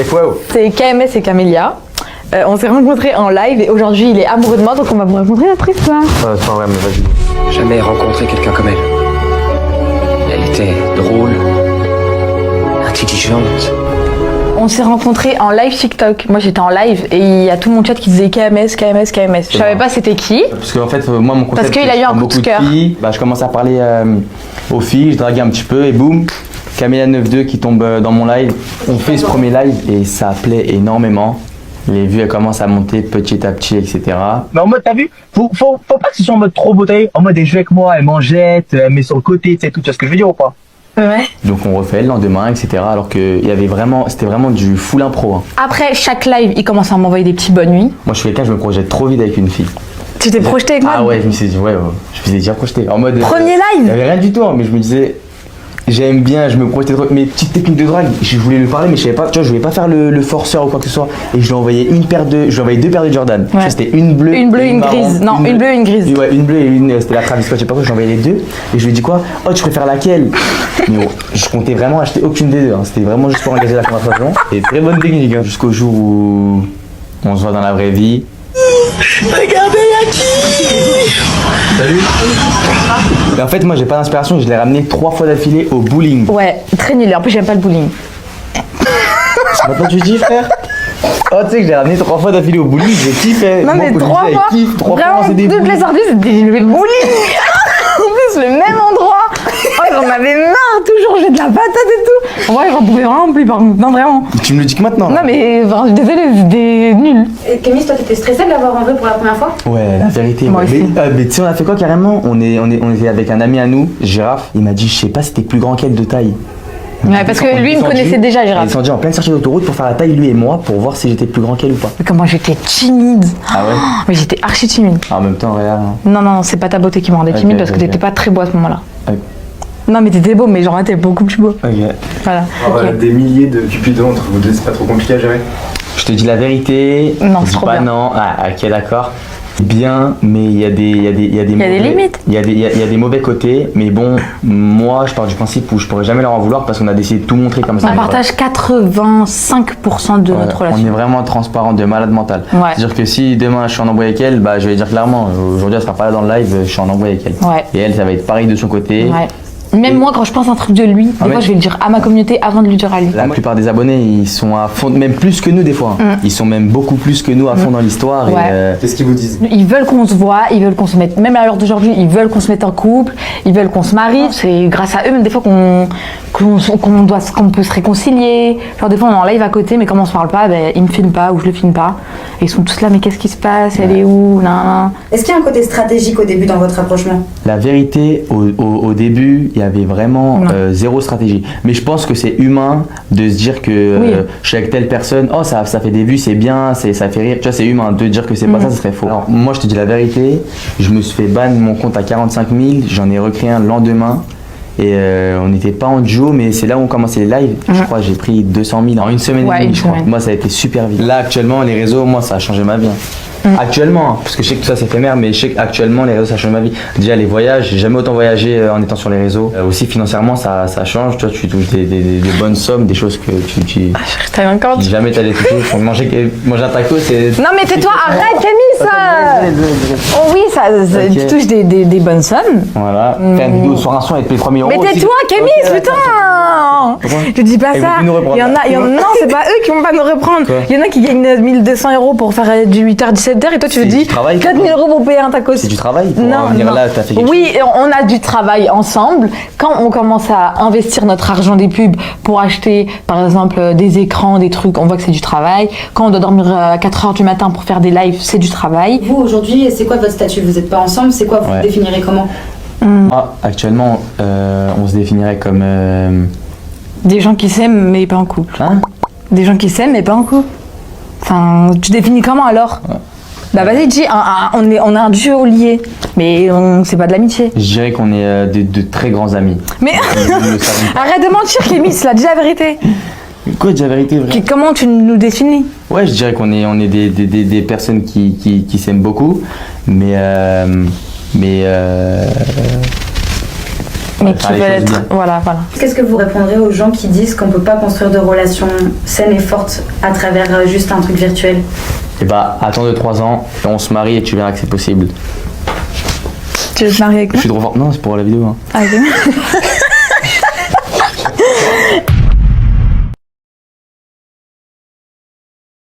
C'est quoi? C'est KMS et Camélia. On s'est rencontrés en live et aujourd'hui il est amoureux de moi, donc on va vous raconter notre histoire. C'est pas vrai, mais vas-y. Jamais rencontré quelqu'un comme elle. Elle était drôle, intelligente. On s'est rencontrés en live TikTok. Moi j'étais en live et il y a tout mon chat qui disait KMS, KMS, KMS. Je savais pas c'était qui. Parce qu'en fait, moi mon concept. Parce qu'il a eu un coup de cœur. Je commence à parler aux filles, je drague un petit peu et boum, Camélia 92 qui tombe dans mon live. On fait ce premier live et ça plaît énormément. Les vues elles commencent à monter petit à petit, etc. Mais en mode, t'as vu, faut pas que ce soit en mode trop beauté, en mode elle joue avec moi, elle m'en jette, elle met sur le côté, tu sais, tout, tu vois ce que je veux dire ou pas? Ouais. Donc on refait le lendemain, etc. Alors que c'était vraiment du full impro. Hein. Après chaque live, il commence à m'envoyer des petits bonnes nuits. Moi je suis quelqu'un, je me projette trop vite avec une fille. Tu t'es projeté avec moi? Ah ouais, je me suis dit, ouais, je me suis déjà projeté. En mode. Premier live? Il y avait rien du tout, hein, mais je me disais. J'aime bien, je me projetais trop. Mes petites techniques de drague, je voulais lui parler, mais je savais pas, tu vois, je voulais pas faire le forceur ou quoi que ce soit. Et je lui ai envoyé deux paires de Jordan. Ouais. C'était une bleue. Une bleue et une grise. Non, une bleue et une grise. Ouais, une bleue et une, c'était la Travis Scott, je sais pas quoi, j'ai envoyé les deux. Et je lui ai dit quoi? Oh, tu préfères laquelle? Mais je comptais vraiment acheter aucune des deux. Hein. C'était vraiment juste pour engager la conversation. Et très bonne technique, hein, jusqu'au jour où on se voit dans la vraie vie. Regardez, y'a qui? Salut. Et en fait, moi j'ai pas d'inspiration, je l'ai ramené 3 fois d'affilée au bowling. Ouais, très nul. En plus, j'aime pas le bowling. Maintenant tu dis, frère? Oh, tu sais que je l'ai ramené 3 fois d'affilée au bowling, j'ai kiffé. Non, Moi, mais quand je 3 disais, fois. kiffe, 3 fois, Vraiment, c'est des toutes bowling. les sorties, c'était le bowling. En plus, le même endroit. Oh, j'en avais marre, toujours, j'ai de la patate et tout. En vrai, j'en pouvais vraiment plus, par contre. Non, vraiment. Tu me le dis que maintenant? Non, mais enfin, je suis désolée, c'était nul. Et Kémis, toi, t'étais stressée de l'avoir en vrai pour la première fois? Ouais, la vérité. Moi ouais. aussi. Mais tu sais, on a fait quoi carrément? On était avec un ami à nous, Girafe. Il m'a dit, je sais pas si t'es plus grand qu'elle de taille. Ouais, parce que lui, il me connaissait déjà, On est Gérard. descendu en pleine sortie d'autoroute pour faire la taille, lui et moi, pour voir si j'étais plus grand qu'elle ou pas. Mais comment j'étais timide. Ah ouais? Mais j'étais archi timide. En même temps, regarde. Hein. Non, c'est pas ta beauté qui me rendait timide Ok, parce que ok. t'étais pas très beau à ce moment-là. Ok. Non, mais t'étais beau, mais genre, t'étais beaucoup plus beau. Ok. Voilà. Ok. Des milliers de cupidons entre vous deux, c'est pas trop compliqué à gérer? Je te dis la vérité. Non, je c'est dis trop pas bien. non. Ah, ok, d'accord. Bien, mais il y a des des limites. Il y a des mauvais côtés, mais bon, moi je pars du principe où je pourrais jamais leur en vouloir parce qu'on a décidé de tout montrer comme ça. On partage 85% de notre On est relation. vraiment transparent de malade mental. Ouais. C'est-à-dire que si demain je suis en embrouille avec elle, bah je vais dire clairement, aujourd'hui elle sera pas là dans le live, je suis en embrouille avec elle. Ouais. Et elle, ça va être pareil de son côté. Ouais. Même moi, quand je pense un truc de lui, des Ah ouais. fois, je vais le dire à ma communauté avant de lui dire à lui. La plupart des abonnés, ils sont à fond, même plus que nous des fois. Hein. Ils sont même beaucoup plus que nous à fond dans l'histoire. Ouais. Et, Qu'est-ce qu'ils vous disent? Ils veulent qu'on se voit, ils veulent qu'on se mette, même à l'heure d'aujourd'hui, ils veulent qu'on se mette en couple, ils veulent qu'on se marie. C'est grâce à eux, même des fois, qu'on peut se réconcilier. Genre, des fois, on est en live à côté, mais comme on se parle pas, ben, ils me filment pas ou je le filme pas. Et ils sont tous là, mais qu'est-ce qui se passe? Elle est où? Nan. Est-ce qu'il y a un côté stratégique au début dans votre rapprochement? La vérité, au début, il y avait vraiment Non. zéro stratégie. Mais je pense que c'est humain de se dire que Oui. je suis avec telle personne, oh ça fait des vues, c'est bien, ça fait rire. Tu vois, c'est humain. De dire que c'est pas ça, ce serait faux. Alors, moi, je te dis la vérité, je me suis fait ban mon compte à 45 000, j'en ai recréé un le lendemain. Et on n'était pas en duo, mais c'est là où on commençait les lives. Je crois que j'ai pris 200 000 en une semaine Ouais, et demie, une je crois. semaine. Moi, ça a été super vite. Là, actuellement, les réseaux, moi, ça a changé ma vie. Hein. Actuellement, hein, parce que je sais que tout ça c'est éphémère, mais je sais qu'actuellement les réseaux ça change ma vie. Déjà les voyages, j'ai jamais autant voyagé en étant sur les réseaux. Aussi financièrement ça change, tu vois, tu touches des bonnes sommes, des choses que tu T'as un compte? jamais t'allais toucher. Faut manger un taco, c'est. Non, mais tais-toi, arrête, Camille, ça! Oh oui, Ok. tu touches des bonnes sommes. Voilà, faire une vidéo sur un son et te payer 3 000 Mais euros. tais-toi, Camille, putain! Je dis pas Et ça. vous nous reprendre. Non, c'est pas eux qui vont pas nous reprendre. Quoi? Il y en a qui gagnent 1200 euros pour faire du 8h-17h et toi tu C'est te dis du travail, 4000 euros pour payer un tacos. C'est du travail pour Non, venir non. là, t'as fait quelque Oui, on a du travail ensemble. Quand on commence à investir notre argent des pubs pour acheter, par exemple, des écrans, des trucs, on voit que c'est du travail. Quand on doit dormir à 4h du matin pour faire des lives, c'est du travail. Vous, aujourd'hui, c'est quoi votre statut? Vous n'êtes pas ensemble, c'est quoi? Vous Ouais. le définirez comment? Moi, actuellement, on se définirait comme. Des gens qui s'aiment mais pas en couple. Hein? Des gens qui s'aiment mais pas en couple. Enfin, tu définis comment alors? Bah vas-y, dis, on a un duo lié, mais c'est pas de l'amitié. Je dirais qu'on est de très grands amis. Mais Nous ne savons arrête de mentir, Kémis, là, dis la vérité. pas. Quoi, dis la vérité, vrai? Comment tu nous définis? Ouais, je dirais qu'on est des personnes qui s'aiment beaucoup, mais mais qui faire les veulent choses être. bien. Voilà. Qu'est-ce que vous répondrez aux gens qui disent qu'on peut pas construire de relations saines et fortes à travers juste un truc virtuel? Et bah, attends 2-3 ans, et on se marie et tu verras que c'est possible. Tu veux te marier avec Je moi? suis trop fort. Non, c'est pour la vidéo. Hein. Ah, ok.